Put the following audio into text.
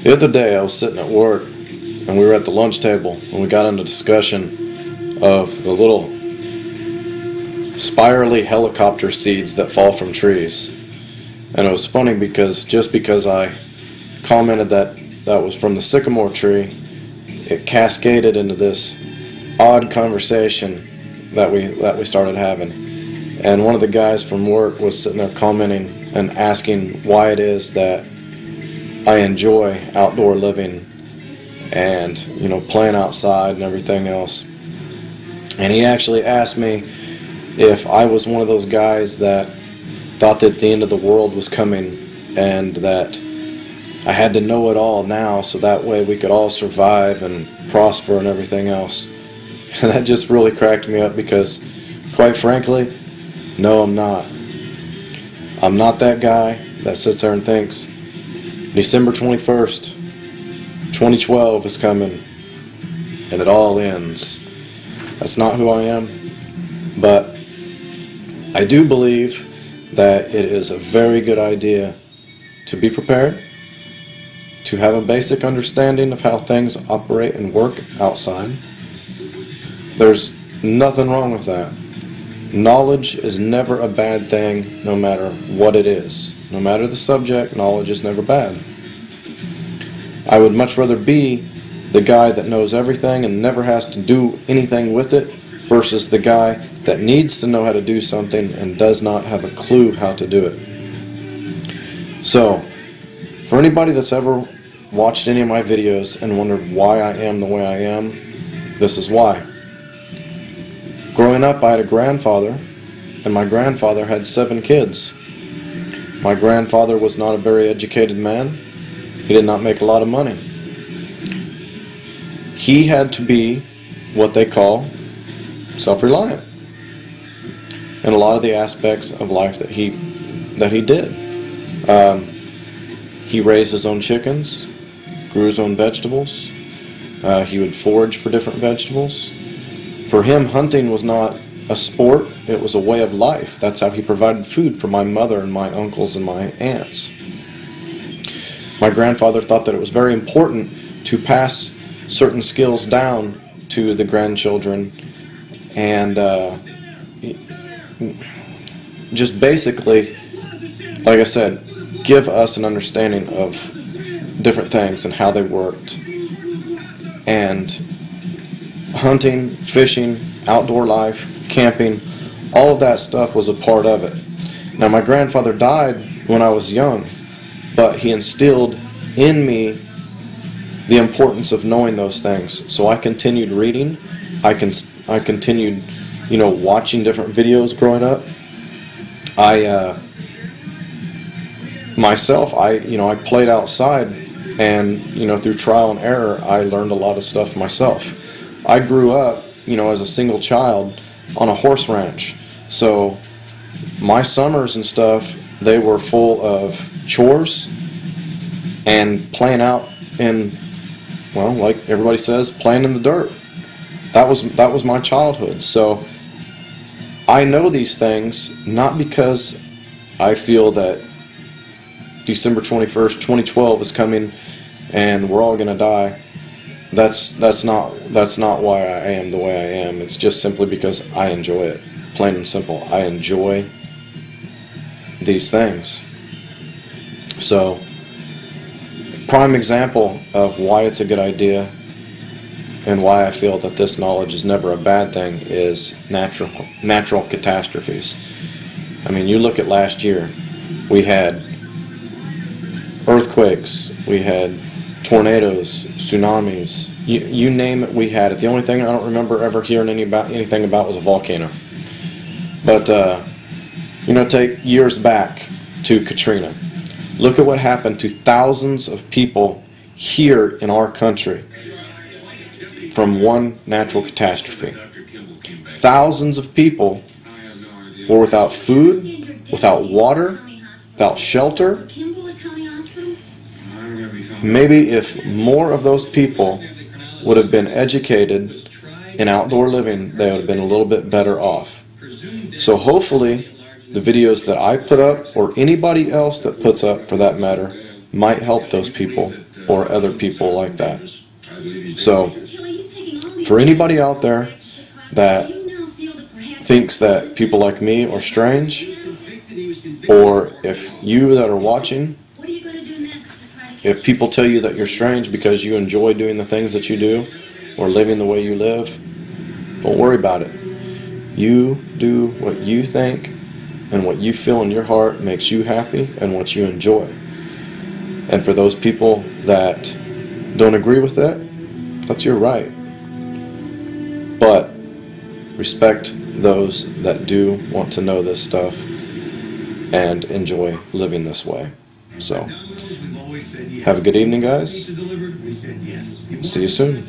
The other day I was sitting at work and we were at the lunch table and we got into discussion of the little spirally helicopter seeds that fall from trees. And it was funny because just because I commented that that was from the sycamore tree, it cascaded into this odd conversation that we started having. And one of the guys from work was sitting there commenting and asking why it is that I enjoy outdoor living and, you know, playing outside and everything else. And he actually asked me if I was one of those guys that thought that the end of the world was coming and that I had to know it all now so that way we could all survive and prosper and everything else. And that just really cracked me up because, quite frankly, no, I'm not. I'm not that guy that sits there and thinks December 21st, 2012 is coming and it all ends. That's not who I am, but I do believe that it is a very good idea to be prepared, to have a basic understanding of how things operate and work outside. There's nothing wrong with that. Knowledge is never a bad thing, no matter what it is. No matter the subject, knowledge is never bad. I would much rather be the guy that knows everything and never has to do anything with it versus the guy that needs to know how to do something and does not have a clue how to do it. So, for anybody that's ever watched any of my videos and wondered why I am the way I am, this is why. Growing up, I had a grandfather, and my grandfather had 7 kids. My grandfather was not a very educated man. He did not make a lot of money. He had to be what they call self-reliant in a lot of the aspects of life that he did. He raised his own chickens, grew his own vegetables. He would forage for different vegetables. For him, hunting was not a sport, it was a way of life. That's how he provided food for my mother and my uncles and my aunts. My grandfather thought that it was very important to pass certain skills down to the grandchildren and just basically, like I said, give us an understanding of different things and how they worked. And hunting, fishing, outdoor life, camping, all of that stuff was a part of it. Now, my grandfather died when I was young, but he instilled in me the importance of knowing those things. So I continued reading. I continued, you know, watching different videos growing up. I played outside, and, you know, through trial and error, I learned a lot of stuff myself. I grew up, you know, as a single child on a horse ranch. So my summers and stuff, they were full of chores and playing out in, well, like everybody says, playing in the dirt. That was my childhood. So I know these things not because I feel that December 21st, 2012 is coming and we're all going to die. That's not why I am the way I am. It's just simply because I enjoy it. Plain and simple. I enjoy these things. So, prime example of why it's a good idea and why I feel that this knowledge is never a bad thing is natural catastrophes. I mean, you look at last year. We had earthquakes. We had tornadoes, tsunamis, you name it, we had it. The only thing I don't remember ever hearing anything about was a volcano. But, you know, take years back to Katrina. Look at what happened to thousands of people here in our country from one natural catastrophe. Thousands of people were without food, without water, without shelter. Maybe if more of those people would have been educated in outdoor living, they would have been a little bit better off. So hopefully the videos that I put up, or anybody else that puts up for that matter, might help those people or other people like that. So, for anybody out there that thinks that people like me are strange, or if you that are watching, if people tell you that you're strange because you enjoy doing the things that you do or living the way you live, don't worry about it. You do what you think and what you feel in your heart makes you happy and what you enjoy. And for those people that don't agree with that, that's your right. But respect those that do want to know this stuff and enjoy living this way. So, have a good evening, guys. See you soon.